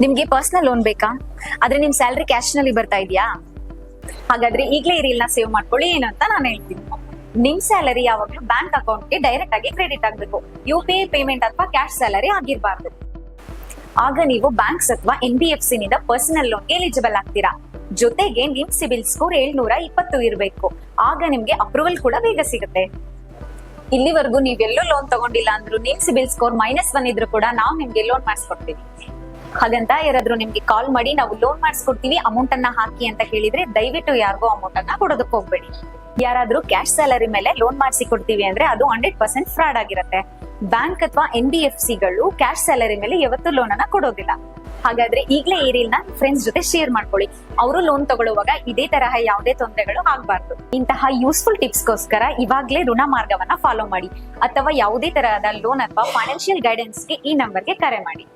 ನಿಮ್ಗೆ personal loan ಬೇಕಾ? ಆದ್ರೆ ನಿಮ್ ಸ್ಯಾಲರಿ ಕ್ಯಾಶ್ ನಲ್ಲಿ ಬರ್ತಾ ಇದೆಯಾ? ಹಾಗಾದ್ರೆ ಈಗಲೇ ಈ ರೀಲ್ ನ ಸೇವ್ ಮಾಡ್ಕೊಳ್ಳಿ. ಏನಂತ ನಾನು ಹೇಳ್ತೀನಿ. ನಿಮ್ ಸ್ಯಾಲರಿ ಯಾವಾಗ್ಲೂ ಬ್ಯಾಂಕ್ ಅಕೌಂಟ್ಗೆ ಡೈರೆಕ್ಟ್ ಆಗಿ ಕ್ರೆಡಿಟ್ ಆಗ್ಬೇಕು. UPI ಪೇಮೆಂಟ್ ಅಥವಾ ಕ್ಯಾಶ್ ಸ್ಯಾಲರಿ ಆಗಿರ್ಬಾರ್ದು. ಆಗ ನೀವು ಬ್ಯಾಂಕ್ಸ್ ಅಥವಾ NBFC ನಿಂದ ಪರ್ಸನಲ್ ಲೋನ್ಗೆ ಎಲಿಜಿಬಲ್ ಆಗ್ತೀರಾ. ಜೊತೆಗೆ ನಿಮ್ ಸಿಬಿಲ್ ಸ್ಕೋರ್ 720 ಇರಬೇಕು. ಆಗ ನಿಮ್ಗೆ ಅಪ್ರೂವಲ್ ಕೂಡ ಬೇಗ ಸಿಗುತ್ತೆ. ಇಲ್ಲಿವರೆಗೂ ನೀವೆಲ್ಲೂ ಲೋನ್ ತಗೊಂಡಿಲ್ಲ ಅಂದ್ರೂ ನಿಮ್ ಸಿಬಿಲ್ ಸ್ಕೋರ್ -1 ಇದ್ರೂ ಕೂಡ ನಾವು ನಿಮ್ಗೆ ಲೋನ್ ಮಾಡಿಸ್ಕೊಡ್ತೀವಿ. ಹಾಗಂತ ಯಾರಾದ್ರೂ ನಿಮ್ಗೆ ಕಾಲ್ ಮಾಡಿ ನಾವು ಲೋನ್ ಮಾಡಿಸ್ಕೊಡ್ತೀವಿ, ಅಮೌಂಟ್ ಅನ್ನ ಹಾಕಿ ಅಂತ ಹೇಳಿದ್ರೆ ದಯವಿಟ್ಟು ಯಾರಿಗೂ ಅಮೌಂಟ್ ಅನ್ನ ಕೊಡೋದಕ್ಕೆ ಹೋಗ್ಬೇಡಿ. ಯಾರಾದ್ರೂ ಕ್ಯಾಶ್ ಸ್ಯಾಲರಿ ಮೇಲೆ ಲೋನ್ ಮಾಡಿಸಿ ಕೊಡ್ತೀವಿ ಅಂದ್ರೆ ಅದು 100% ಫ್ರಾಡ್ ಆಗಿರುತ್ತೆ. ಬ್ಯಾಂಕ್ ಅಥವಾ NBFC ಗಳು ಕ್ಯಾಶ್ ಸ್ಯಾಲರಿ ಮೇಲೆ ಯಾವತ್ತೂ ಲೋನ್ ಅನ್ನ ಕೊಡೋದಿಲ್ಲ. ಹಾಗಾದ್ರೆ ಈಗಲೇ ಈ ರೀಲ್ ನ ಫ್ರೆಂಡ್ಸ್ ಜೊತೆ ಶೇರ್ ಮಾಡ್ಕೊಳ್ಳಿ. ಅವರು ಲೋನ್ ತಗೊಳ್ಳುವಾಗ ಇದೇ ತರಹ ಯಾವುದೇ ತೊಂದರೆಗಳು ಆಗ್ಬಾರ್ದು. ಇಂತಹ ಯೂಸ್ಫುಲ್ ಟಿಪ್ಸ್ಗೋಸ್ಕರ ಇವಾಗ್ಲೇ ಋಣ ಮಾರ್ಗವನ್ನ ಫಾಲೋ ಮಾಡಿ, ಅಥವಾ ಯಾವುದೇ ತರಹದ ಲೋನ್ ಅಥವಾ ಫೈನಾನ್ಷಿಯಲ್ ಗೈಡೆನ್ಸ್ಗೆ ಈ ನಂಬರ್ಗೆ ಕರೆ ಮಾಡಿ.